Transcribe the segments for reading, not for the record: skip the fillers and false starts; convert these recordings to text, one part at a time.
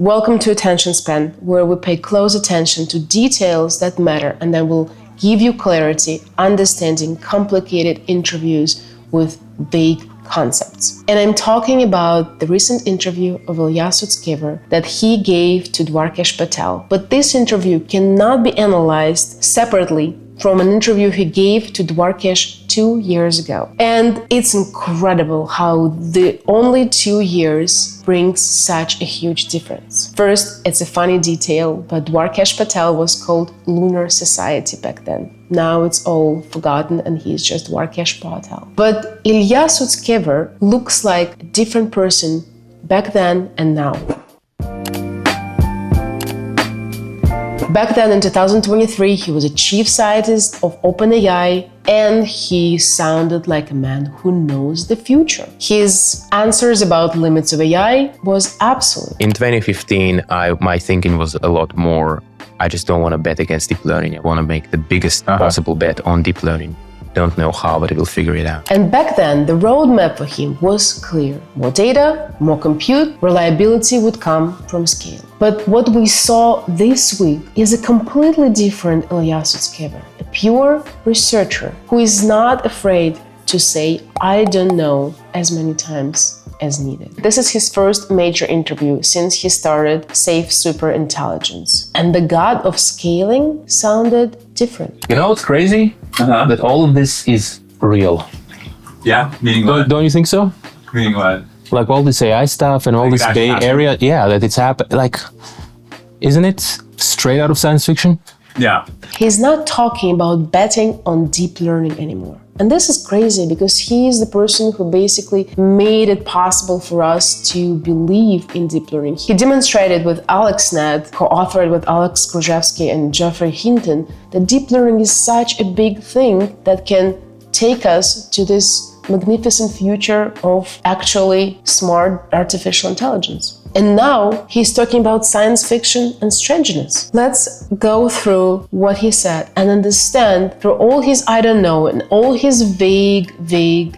Welcome to Attention Span, where we pay close attention to details that matter and then we'll give you clarity, understanding complicated interviews with vague concepts. And I'm talking about the recent interview of Ilya Sutskever that he gave to Dwarkesh Patel. But this interview cannot be analyzed separately from an interview he gave to Dwarkesh 2 years ago. And it's incredible how the only 2 years brings such a huge difference. First, it's a funny detail, but Dwarkesh Patel was called Lunar Society back then. Now it's all forgotten and he's just Dwarkesh Patel. But Ilya Sutskever looks like a different person back then and now. Back then in 2023, he was a chief scientist of OpenAI and he sounded like a man who knows the future. His answers about limits of AI was absolute. In 2015, my thinking was a lot more, I just don't want to bet against deep learning. I want to make the biggest possible bet on deep learning. Don't know how, but it will figure it out. And back then, the roadmap for him was clear. More data, more compute, reliability would come from scale. But what we saw this week is a completely different Ilya Sutskever, a pure researcher who is not afraid to say, I don't know, as many times as needed. This is his first major interview since he started Safe Superintelligence. And the god of scaling sounded different. You know what's crazy? That all of this is real. Yeah, meaning what? Don't you think so? Meaning what? Like all this AI stuff and all Like this Bay Area, that it's happened. Like, isn't it straight out of science fiction? Yeah. He's not talking about betting on deep learning anymore. And this is crazy because he is the person who basically made it possible for us to believe in deep learning. He demonstrated with AlexNet, co-authored with Alex Krzyzewski and Geoffrey Hinton, that deep learning is such a big thing that can take us to this magnificent future of actually smart artificial intelligence. And now he's talking about science fiction and strangeness. Let's go through what he said and understand through all his I don't know and all his vague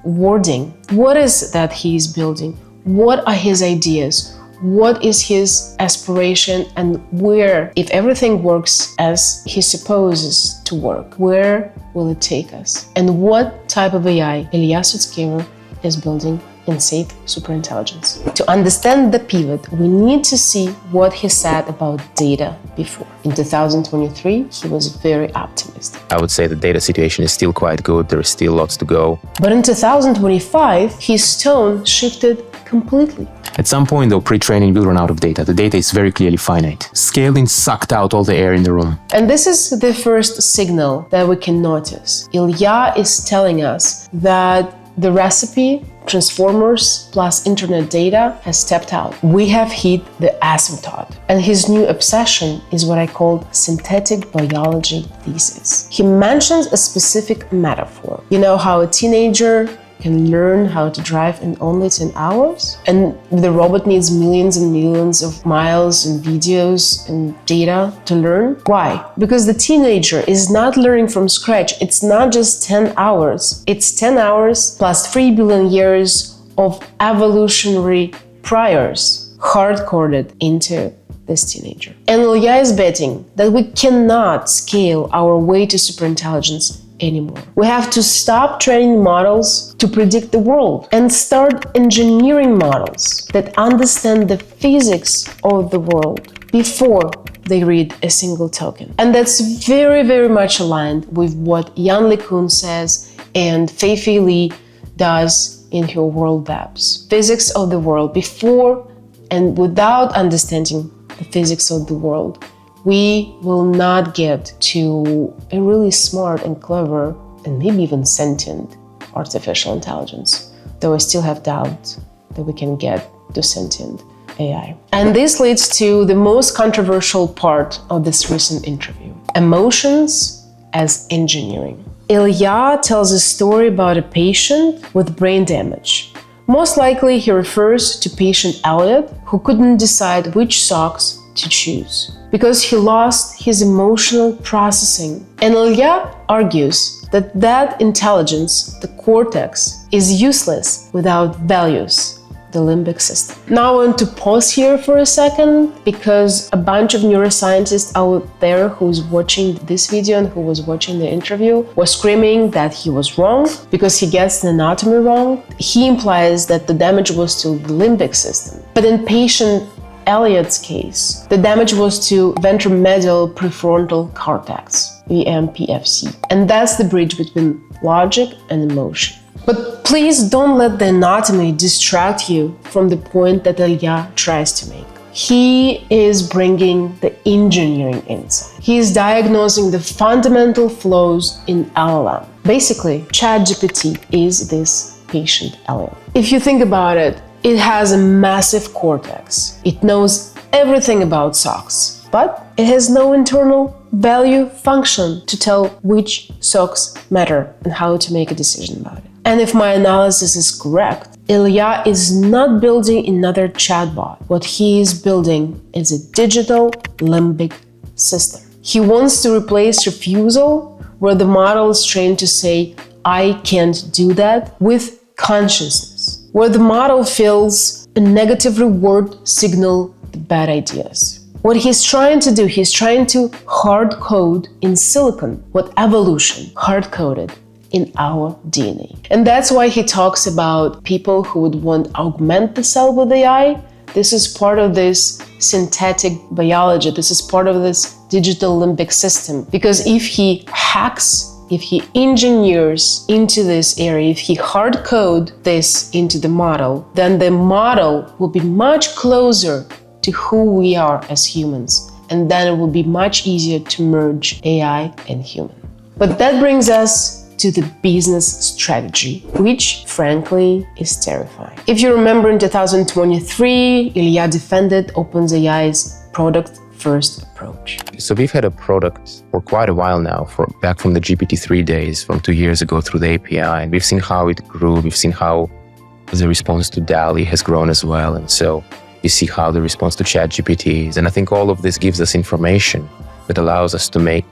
wording. What is that he's building? What are his ideas? What is his aspiration and where, if everything works as he supposes to work, where will it take us? And what type of AI Ilya Sutskever is building in Safe Superintelligence. To understand the pivot, we need to see what he said about data before. In 2023, he was very optimistic. I would say the data situation is still quite good. There is still lots to go. But in 2025, his tone shifted completely. At some point, though, pre-training will run out of data. The data is very clearly finite. Scaling sucked out all the air in the room. And this is the first signal that we can notice. Ilya is telling us that the recipe, transformers plus internet data, has stepped out. We have hit the asymptote. And his new obsession is what I called synthetic biology thesis. He mentions a specific metaphor. You know how a teenager can learn how to drive in only 10 hours? And the robot needs millions and millions of miles and videos and data to learn? Why? Because the teenager is not learning from scratch. It's not just 10 hours. It's 10 hours plus 3 billion years of evolutionary priors hard-coded into this teenager. And Ilya is betting that we cannot scale our way to superintelligence anymore. We have to stop training models to predict the world and start engineering models that understand the physics of the world before they read a single token. And that's very much aligned with what Jan LeCun says and Fei-Fei Li does in her world maps. Physics of the world before and without understanding the physics of the world, we will not get to a really smart and clever and maybe even sentient artificial intelligence, though I still have doubt that we can get to sentient AI. And this leads to the most controversial part of this recent interview: emotions as engineering. Ilya tells a story about a patient with brain damage. Most likely he refers to patient Elliot, who couldn't decide which socks to choose because he lost his emotional processing. And Ilya argues that intelligence, the cortex, is useless without values, the limbic system. Now I want to pause here for a second because a bunch of neuroscientists out there who's watching this video and who was watching the interview was screaming that he was wrong because he gets the anatomy wrong. He implies that the damage was to the limbic system. But in patient Elliot's case, the damage was to ventromedial prefrontal cortex, VMPFC. And that's the bridge between logic and emotion. But please don't let the anatomy distract you from the point that Ilya tries to make. He is bringing the engineering insight. He is diagnosing the fundamental flaws in LLM. Basically, ChatGPT is this patient Elliot. If you think about it, it has a massive cortex. It knows everything about socks, but it has no internal value function to tell which socks matter and how to make a decision about it. And if my analysis is correct, Ilya is not building another chatbot. What he is building is a digital limbic system. He wants to replace refusal, where the model is trained to say, I can't do that, with consciousness, where the model feels a negative reward signal the bad ideas. What he's trying to do, he's trying to hard code in silicon what evolution hard coded in our DNA. And that's why he talks about people who would want to augment the cell with AI. This is part of this synthetic biology. This is part of this digital limbic system. Because if he hacks, if he engineers into this area, if he hard code this into the model, then the model will be much closer to who we are as humans. And then it will be much easier to merge AI and human. But that brings us to the business strategy, which frankly is terrifying. If you remember, in 2023, Ilya defended OpenAI's product-first approach. So we've had a product for quite a while now, back from the GPT-3 days, from 2 years ago through the API, and we've seen how it grew. We've seen how the response to DALL-E has grown as well, and so you see how the response to ChatGPT is. And I think all of this gives us information that allows us to make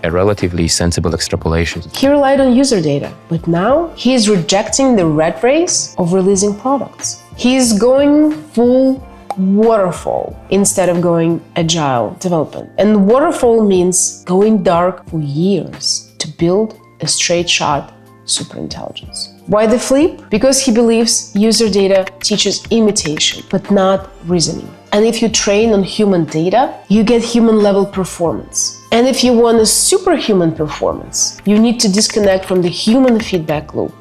a relatively sensible extrapolation. He relied on user data, but now he is rejecting the rat race of releasing products. He is going full waterfall instead of going agile development. And waterfall means going dark for years to build a straight shot superintelligence. Why the flip? Because he believes user data teaches imitation, but not reasoning. And if you train on human data, you get human-level performance. And if you want a superhuman performance, you need to disconnect from the human feedback loop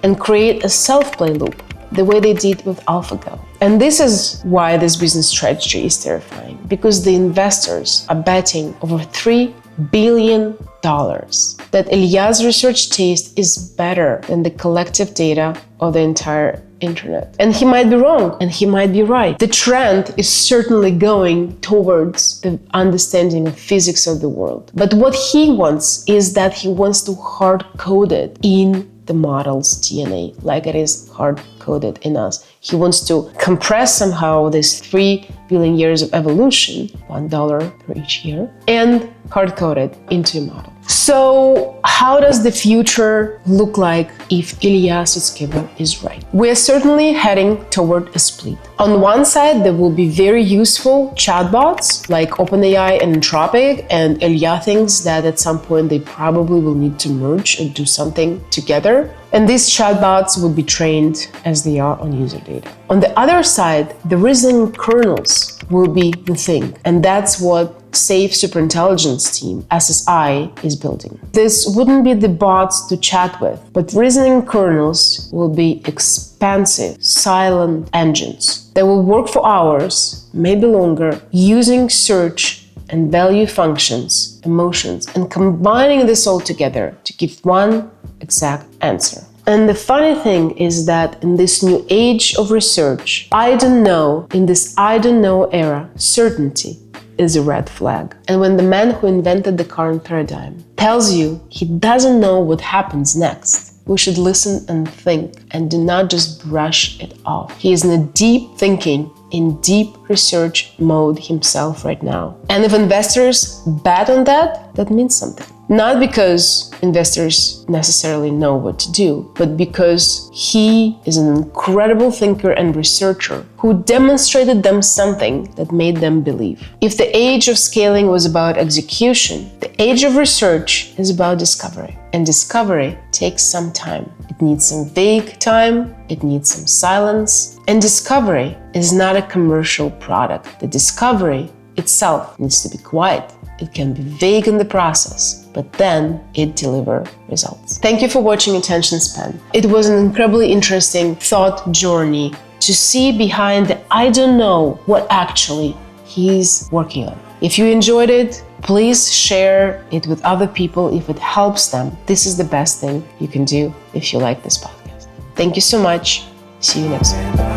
and create a self-play loop, the way they did with AlphaGo. And this is why this business strategy is terrifying, because the investors are betting over $3 billion that Ilya's research taste is better than the collective data of the entire internet. And he might be wrong, and he might be right. The trend is certainly going towards the understanding of physics of the world. But what he wants is that he wants to hard code it in the model's DNA, like it is hard coded in us. He wants to compress somehow this 3 billion years of evolution, $1 per each year, and hard code it into a model. So how does the future look like if Ilya Sutskever is right? We are certainly heading toward a split. On one side, there will be very useful chatbots like OpenAI and Anthropic, and Ilya thinks that at some point they probably will need to merge and do something together. And these chatbots will be trained as they are on user data. On the other side, the reasoning kernels will be the thing, and that's what Safe Superintelligence team, SSI, is building. This wouldn't be the bots to chat with, but reasoning kernels will be expansive, silent engines that will work for hours, maybe longer, using search and value functions, emotions, and combining this all together to give one exact answer. And the funny thing is that in this new age of research, in this I don't know era, certainty is a red flag. And when the man who invented the current paradigm tells you he doesn't know what happens next, we should listen and think and do not just brush it off. He is in a deep thinking, in deep research mode himself right now. And if investors bet on that, that means something. Not because investors necessarily know what to do, but because he is an incredible thinker and researcher who demonstrated them something that made them believe. If the age of scaling was about execution, the age of research is about discovery. And discovery takes some time. It needs some vague time, it needs some silence. And discovery is not a commercial product. The discovery itself needs to be quiet. It can be vague in the process, but then it delivers results. Thank you for watching Attention Span. It was an incredibly interesting thought journey to see behind the I don't know what actually he's working on. If you enjoyed it, please share it with other people if it helps them. This is the best thing you can do if you like this podcast. Thank you so much. See you next time.